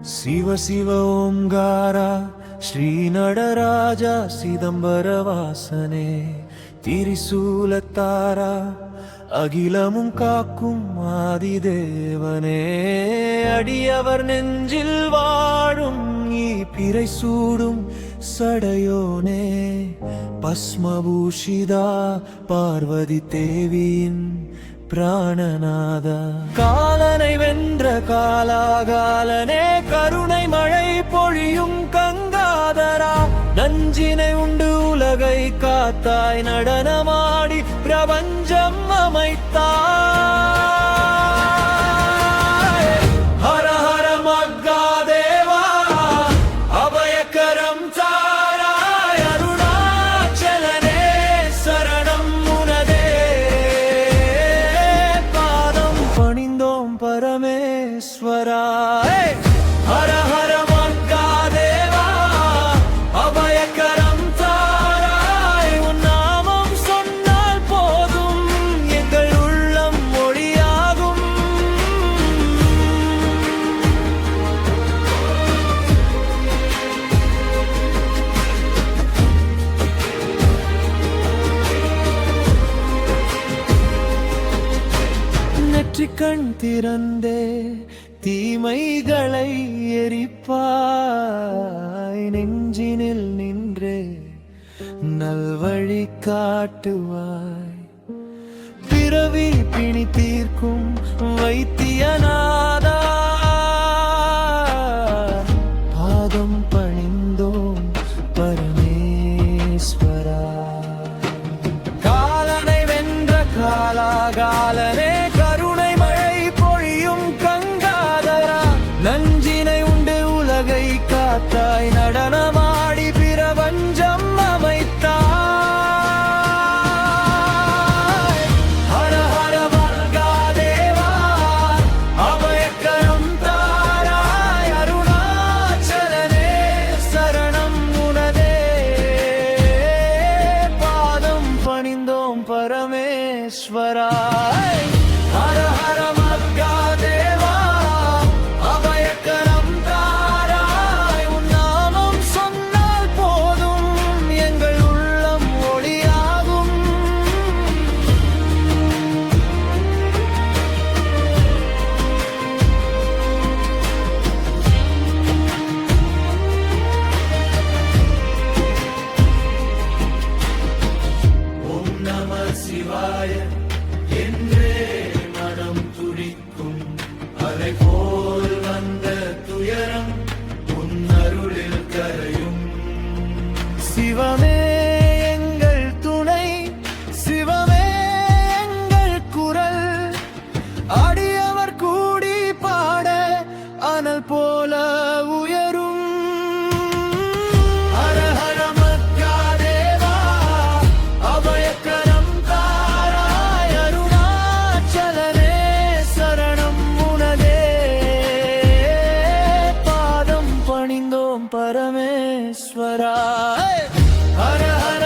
சிவ சிவ ஓம்காரா ஸ்ரீ நடராஜா சிதம்பர வாசனே திரிசூலத்தாரா அகிலமும் காக்கும் ஆதிதேவனே அடியவர் நெஞ்சில் வாழும் பிறை சூடும் சடையோனே பஸ்மபூஷிதா பார்வதி தேவியின் பிராணநாதா காலனை வென்ற காலாகாலனே கருணை மழை பொழியும் கங்காதரா நஞ்சினை உண்டு உலகை காத்தாய் நடனமாடி பிரபஞ்சம் அமைத்தாய் ஹர ஹர மகாதேவா அபயக்கரம் தாராய் அருணாச்சலனே சரணம் உனதே பாதம் பணிந்தோம் பரமேஸ்வரா ஹர ஹர கண் திறந்தே தீமைகளை எரிப்பாய் நெஞ்சினில் நின்றே நல்வழி காட்டுவாய் பிறவி பிணி தீர்க்கும் வைத்தியநாதா பாதம் பணிந்தோம் பரமேஸ்வரா காலனை வென்ற காலாகாலனே நஞ்சினை உண்டு உலகை காத்தாய் நடனமாடி பிரபஞ்சம் அமைத்தாய் ஹர ஹர மகாதேவா அபயக்கரம் தாராய் அருணாச்சலனே சரணம் உனதே பாதம் பணிந்தோம் பரமேஸ்வரா ஹர ஹர மகாதேவா சிவாய என்றே மனம் துடிக்கும் அலை போல் வந்த துயரம் உன்னருளில் கரையும் சிவமே எங்கள் துணை சிவமே எங்கள் குரல் அடியவர் கூடி பாட அனல் போல உயரும் பரமேஸ்வரா ஹர ஹர